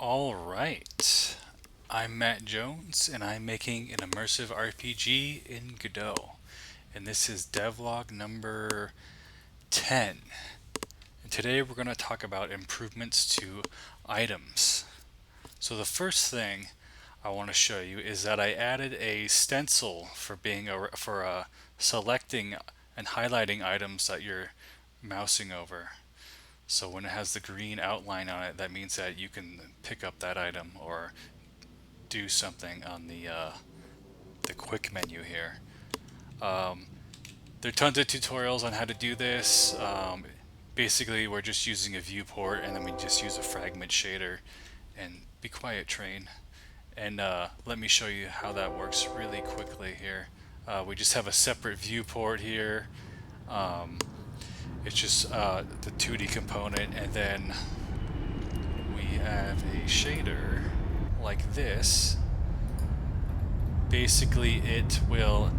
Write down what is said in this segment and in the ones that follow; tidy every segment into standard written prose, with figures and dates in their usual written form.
Alright, I'm Matt Jones, and I'm making an immersive RPG in Godot. And this is devlog number 10. And today we're going to talk about improvements to items. So the first thing I want to show you is that I added a stencil for selecting and highlighting items that you're mousing over. So when it has the green outline on it, that means that you can pick up that item or do something on the quick menu here. There are tons of tutorials on how to do this. Basically, we're just using a viewport, and then we just use a fragment shader. And be quiet, train. And let me show you how that works really quickly here. We just have a separate viewport here. It's just the 2D component, and then we have a shader like this. Basically, it will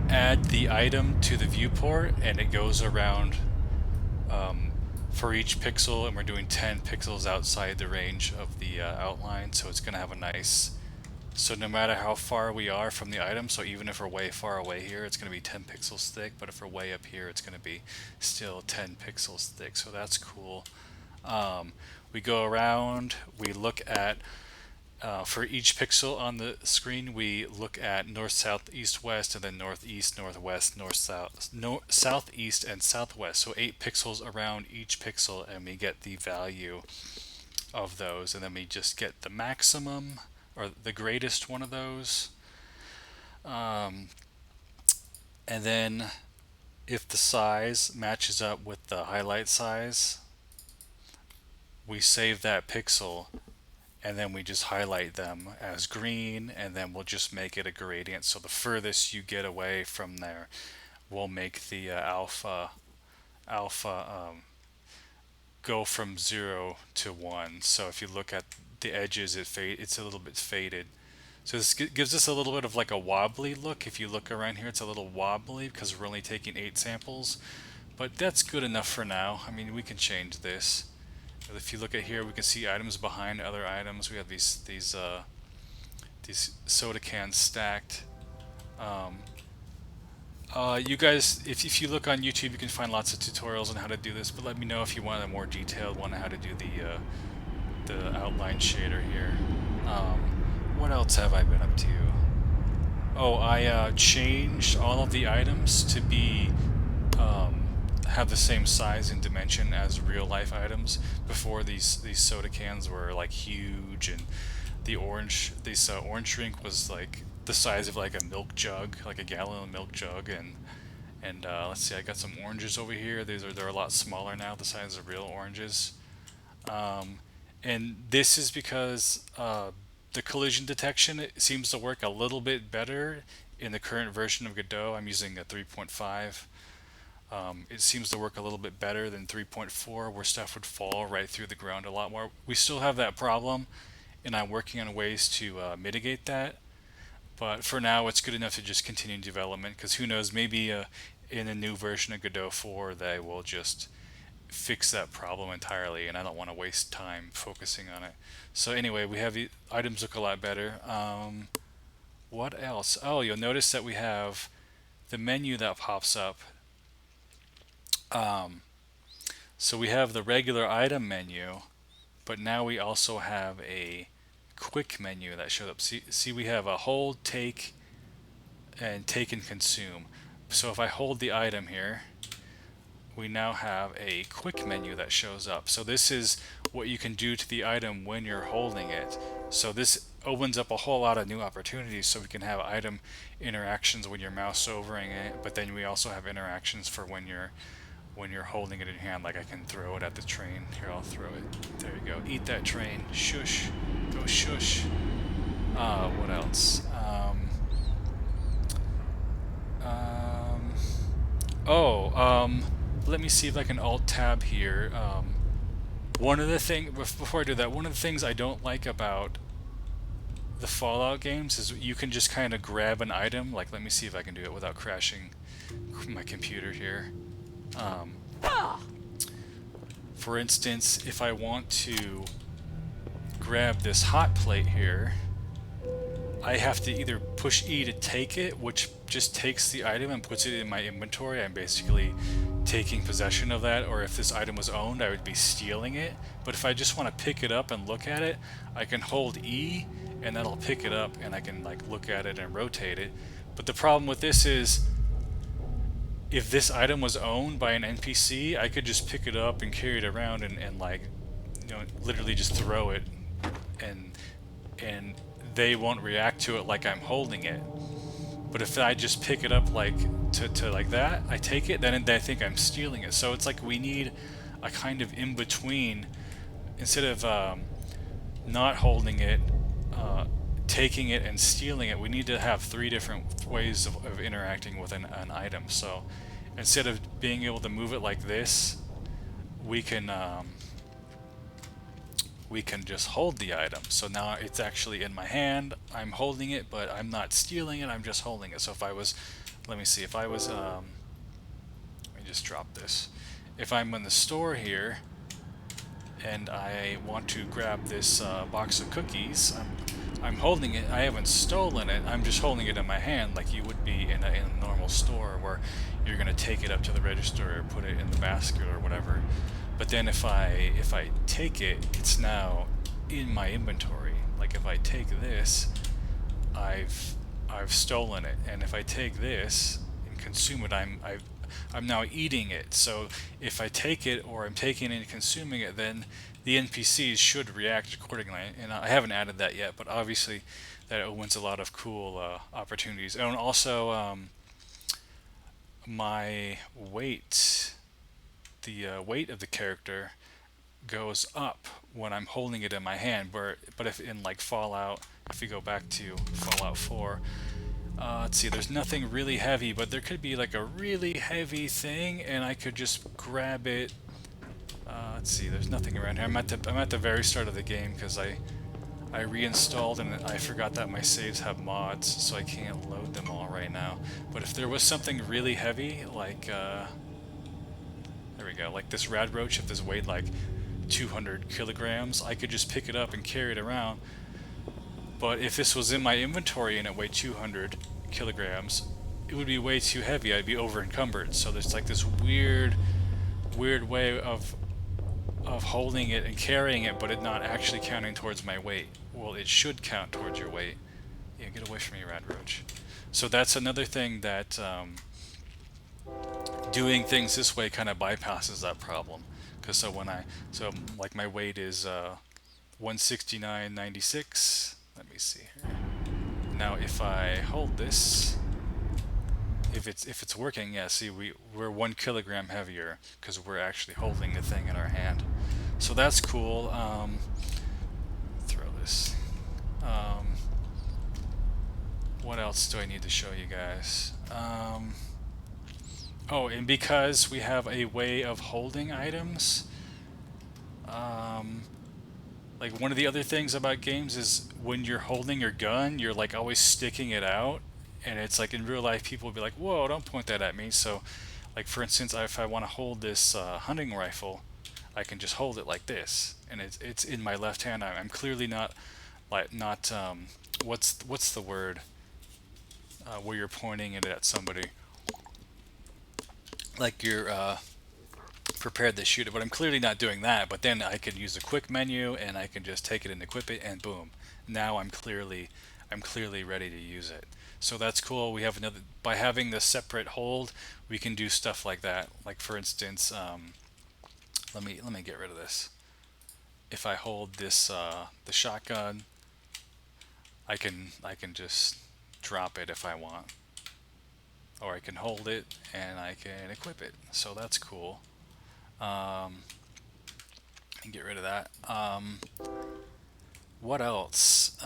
add the item to the viewport, and it goes around for each pixel, and we're doing 10 pixels outside the range of the outline, so it's going to have a nice... So no matter how far we are from the item, so even if we're way far away here, it's going to be 10 pixels thick, but if we're way up here, it's going to be still 10 pixels thick, so that's cool. We go around, we look at, for each pixel on the screen, we look at north, south, east, west, and then northeast, northwest, north, south, southeast, and southwest, so 8 pixels around each pixel, and we get the value of those, and then we just get the maximum, or the greatest one of those. And then if the size matches up with the highlight size, we save that pixel, and then we just highlight them as green, and then we'll just make it a gradient. So the furthest you get away from there, we'll make the alpha go from 0 to 1. So if you look at the edges, it's a little bit faded. So this gives us a little bit of like a wobbly look. If you look around here, it's a little wobbly because we're only taking 8 samples, but that's good enough for now. I mean, we can change this. If you look at here, we can see items behind other items. We have these soda cans stacked. You guys, if you look on YouTube, you can find lots of tutorials on how to do this, but let me know if you want a more detailed one on how to do the outline shader here. What else have I been up to? Oh, I changed all of the items to be have the same size and dimension as real life items. Before, these soda cans were like huge, and this orange drink was like the size of like a milk jug, like a gallon of milk jug, and let's see, I got some oranges over here. They're a lot smaller now, the size of real oranges. And this is because the collision detection, it seems to work a little bit better in the current version of Godot. I'm using a 3.5. It seems to work a little bit better than 3.4, where stuff would fall right through the ground a lot more. We still have that problem, and I'm working on ways to mitigate that. But for now, it's good enough to just continue development, because who knows, maybe in a new version of Godot 4, they will just fix that problem entirely, and I don't want to waste time focusing on it. So anyway, we have the items look a lot better. What else? Oh, you'll notice that we have the menu that pops up. So we have the regular item menu, but now we also have a quick menu that shows up. See, we have a hold, take, and take and consume. So if I hold the item here, we now have a quick menu that shows up. So this is what you can do to the item when you're holding it. So this opens up a whole lot of new opportunities, so we can have item interactions when you're mouse overing it, but then we also have interactions for when you're holding it in your hand, like I can throw it at the train. Here, I'll throw it. There you go. Eat that train. Shush. Go shush. What else? Let me see if I can alt-tab here. One of the things, before I do that, one of the things I don't like about the Fallout games is you can just kind of grab an item. Like, let me see if I can do it without crashing my computer here. For instance, if I want to grab this hot plate here, I have to either push E to take it, which just takes the item and puts it in my inventory. I'm basically taking possession of that, or if this item was owned, I would be stealing it. But if I just want to pick it up and look at it, I can hold E and that'll pick it up and I can like look at it and rotate it. But the problem with this is, if this item was owned by an NPC, I could just pick it up and carry it around and like, you know, literally just throw it, and they won't react to it like I'm holding it. But if I just pick it up like to like that, I take it, then they think I'm stealing it. So it's like we need a kind of in between. Instead of not holding it, taking it and stealing it, we need to have 3 different ways of interacting with an item. So instead of being able to move it like this, we can just hold the item. So now it's actually in my hand, I'm holding it, but I'm not stealing it, I'm just holding it. So if I was, let me see, if I was, let me just drop this. If I'm in the store here, and I want to grab this box of cookies, I'm holding it, I haven't stolen it, I'm just holding it in my hand like you would be in a normal store where you're going to take it up to the register or put it in the basket or whatever. But then if I take it, it's now in my inventory. Like if I take this, I've stolen it, and if I take this and consume it, I'm now eating it. So if I take it, or I'm taking it and consuming it, then the NPCs should react accordingly. And I haven't added that yet, but obviously that opens a lot of cool opportunities. And also my weight, the weight of the character goes up when I'm holding it in my hand. But if in like Fallout, if we go back to Fallout 4, let's see, there's nothing really heavy, but there could be like a really heavy thing, and I could just grab it. Let's see, there's nothing around here. I'm at the very start of the game because I reinstalled and I forgot that my saves have mods, so I can't load them all right now. But if there was something really heavy, like there we go, like this rad roach, if this weighed like 200 kilograms, I could just pick it up and carry it around. But if this was in my inventory and it weighed 200 kilograms, it would be way too heavy. I'd be over encumbered. So there's like this weird way of holding it and carrying it, but it not actually counting towards my weight. Well, it should count towards your weight. Yeah, get away from me, rad roach. So that's another thing that doing things this way kind of bypasses that problem. Because so like my weight is 169.96. Let me see here. Now if I hold this, if it's working, yeah, see we're 1 kilogram heavier because we're actually holding the thing in our hand. So that's cool. Throw this. What else do I need to show you guys? Oh, and because we have a way of holding items, like one of the other things about games is when you're holding your gun, you're like always sticking it out, and it's like in real life people would be like, whoa, don't point that at me. So like for instance, if I want to hold this hunting rifle, I can just hold it like this, and it's in my left hand. I'm clearly not what's the word where you're pointing it at somebody, like you're prepared to shoot it, but I'm clearly not doing that. But then I can use a quick menu and I can just take it and equip it, and boom, now I'm clearly ready to use it. So that's cool. We have another, by having the separate hold, we can do stuff like that. Like for instance, let me get rid of this. If I hold this the shotgun, I can just drop it if I want, or I can hold it and I can equip it. So that's cool. And get rid of that. What else?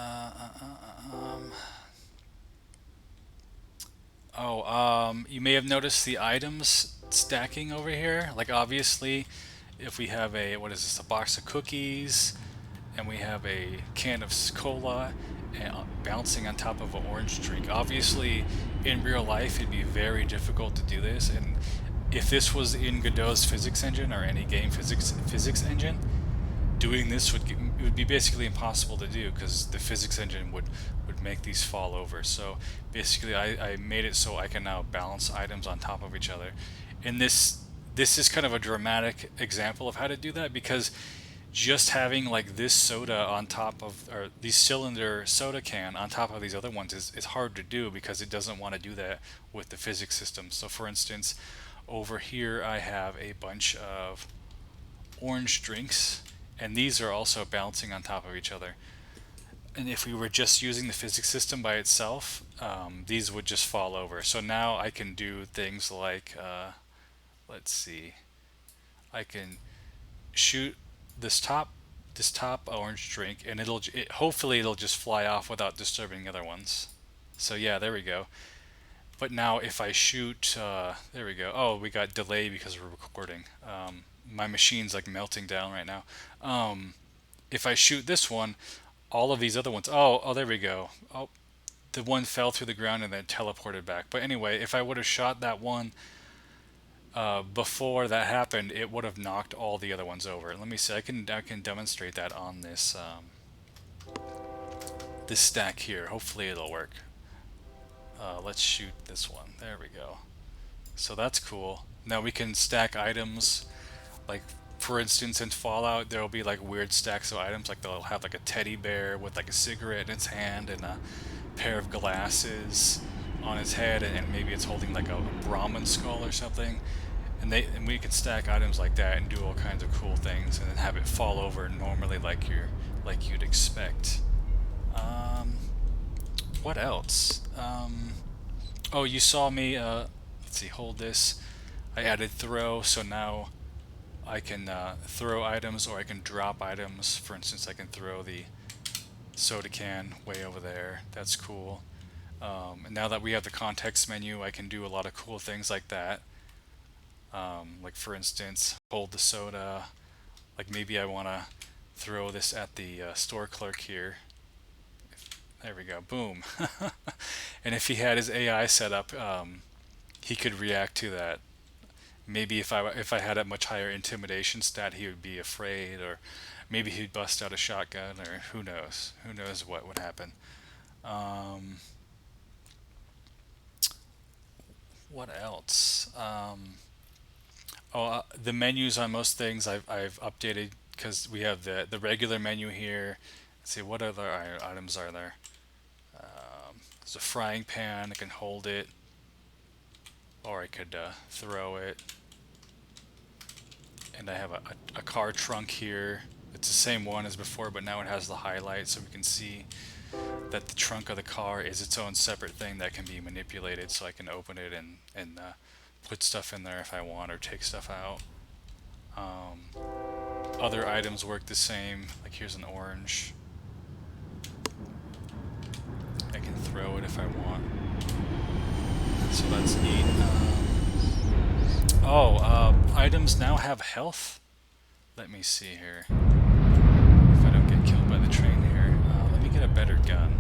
You may have noticed the items stacking over here. Like obviously, if we have a, what is this, a box of cookies, and we have a can of cola and bouncing on top of an orange drink. Obviously, in real life, it'd be very difficult to do this, and if this was in Godot's physics engine or any game physics engine, doing this it would be basically impossible to do because the physics engine would make these fall over. So basically, I made it so I can now balance items on top of each other, and this is kind of a dramatic example of how to do that because just having like this soda on top of, or these cylinder soda can on top of these other ones is hard to do because it doesn't want to do that with the physics system. So for instance, over here I have a bunch of orange drinks, and these are also balancing on top of each other. And if we were just using the physics system by itself, these would just fall over. So now I can do things like, let's see, I can shoot this top orange drink, and hopefully it'll just fly off without disturbing the other ones. So yeah, there we go. But now if I shoot, there we go. Oh, we got delay because we're recording. My machine's like melting down right now. If I shoot this one, all of these other ones. Oh, there we go. Oh, the one fell through the ground and then teleported back. But anyway, if I would have shot that one before that happened, it would have knocked all the other ones over. Let me see. I can demonstrate that on this this stack here. Hopefully it'll work. Let's shoot this one. There we go. So that's cool. Now we can stack items. Like for instance, in Fallout, there will be like weird stacks of items. Like they'll have like a teddy bear with like a cigarette in its hand and a pair of glasses on its head, and maybe it's holding like a Brahmin skull or something. And we can stack items like that and do all kinds of cool things, and then have it fall over normally like you'd expect. What else? Oh, you saw me. Let's see. Hold this. I added throw, so now I can throw items or I can drop items. For instance, I can throw the soda can way over there. That's cool. And now that we have the context menu, I can do a lot of cool things like that. Like for instance, hold the soda. Like maybe I want to throw this at the store clerk here. There we go, boom. And if he had his AI set up, he could react to that. Maybe if I had a much higher intimidation stat, he would be afraid, or maybe he'd bust out a shotgun, or who knows? Who knows what would happen? Um, what else? The menus on most things I've updated because we have the regular menu here. Let's see, what other items are there? There's a frying pan. I can hold it, or I could throw it. And I have a car trunk here. It's the same one as before, but now it has the highlight, so we can see that the trunk of the car is its own separate thing that can be manipulated. So I can open it and put stuff in there if I want, or take stuff out. Other items work the same. Like here's an orange. I can throw it if I want. So that's neat. Items now have health. Let me see here. If I don't get killed by the train here. Let me get a better gun.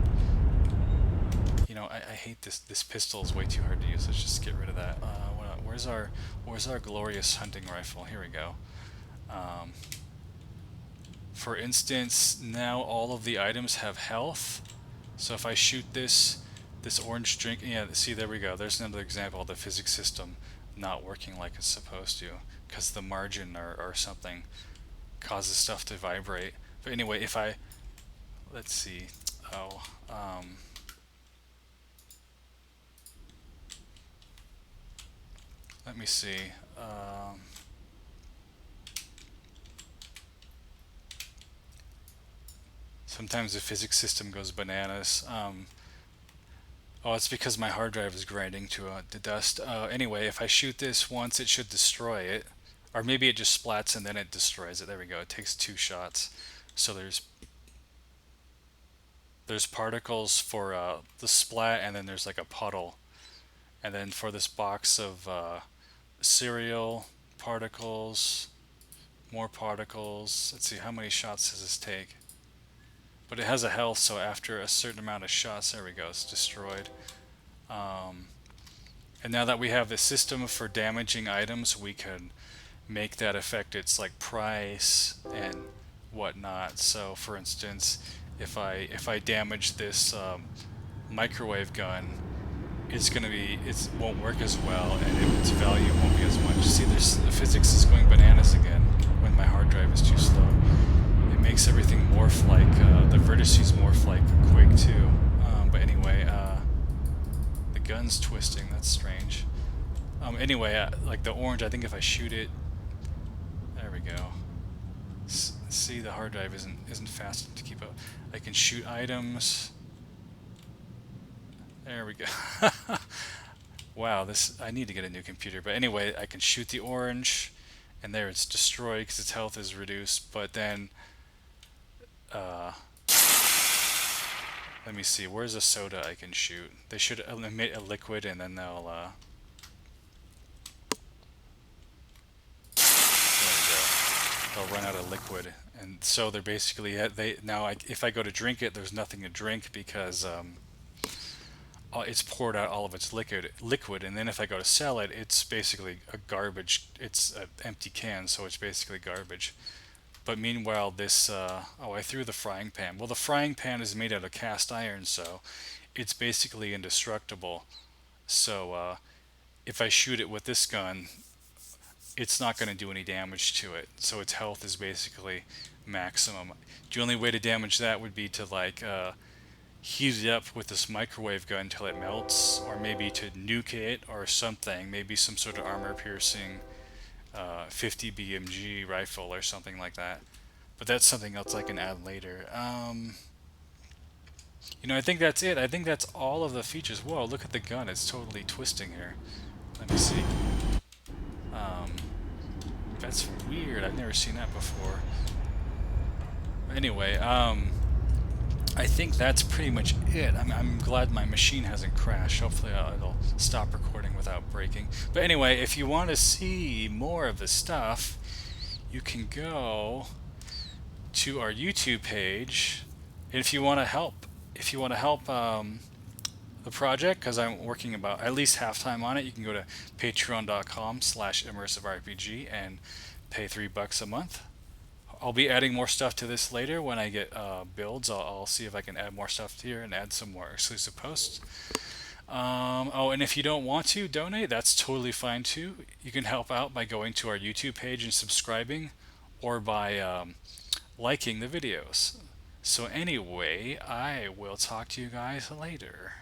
You know, I hate this. This pistol is way too hard to use. Let's just get rid of that. Where's our glorious hunting rifle? Here we go. For instance, now all of the items have health. So if I shoot this orange drink, yeah, see, there we go. There's another example of the physics system not working like it's supposed to, because the margin or something causes stuff to vibrate. But anyway, if I, let's see, let me see. Sometimes the physics system goes bananas. Oh, it's because my hard drive is grinding to dust. Anyway, if I shoot this once, it should destroy it. Or maybe it just splats and then it destroys it. There we go. It takes 2 shots. So there's particles for the splat, and then there's like a puddle. And then for this box of cereal, particles, more particles. Let's see, how many shots does this take? But it has a health, so after a certain amount of shots, there we go, it's destroyed. And now that we have the system for damaging items, we can make that affect its like price and whatnot. So, for instance, if I damage this microwave gun, it won't work as well, and its value won't be as much. See, the physics is going bananas again when my hard drive is too slow. It makes everything morph like the vertices morph like Quake 2. But anyway, the gun's twisting. That's strange. Anyway, like the orange, I think if I shoot it, there we go. See, the hard drive isn't fast enough to keep up. I can shoot items. There we go. Wow, I need to get a new computer. But anyway, I can shoot the orange, and there it's destroyed because its health is reduced. But then, uh, let me see. Where's a soda I can shoot? They should emit a liquid, and then they'll. There we go. They'll run out of liquid, and so they're basically if I go to drink it, there's nothing to drink because it's poured out all of its liquid, and then if I go to sell it, it's basically a garbage. It's an empty can, so it's basically garbage. But meanwhile, I threw the frying pan. Well, the frying pan is made out of cast iron, so it's basically indestructible. So if I shoot it with this gun, it's not going to do any damage to it. So its health is basically maximum. The only way to damage that would be to heat it up with this microwave gun until it melts, or maybe to nuke it or something, maybe some sort of armor piercing 50 BMG rifle or something like that. But that's something else I can add later. I think that's it. I think that's all of the features. Whoa, look at the gun. It's totally twisting here. Let me see. That's weird. I've never seen that before. Anyway, I think that's pretty much it. I'm glad my machine hasn't crashed. Hopefully it'll stop recording without breaking. But anyway, if you want to see more of this stuff, you can go to our YouTube page. And if you want to help the project, because I'm working about at least half-time on it, you can go to patreon.com/ImmersiveRPG and pay $3 a month. I'll be adding more stuff to this later when I get builds. I'll see if I can add more stuff here and add some more exclusive posts. And if you don't want to donate, that's totally fine too. You can help out by going to our YouTube page and subscribing, or by liking the videos. So anyway, I will talk to you guys later.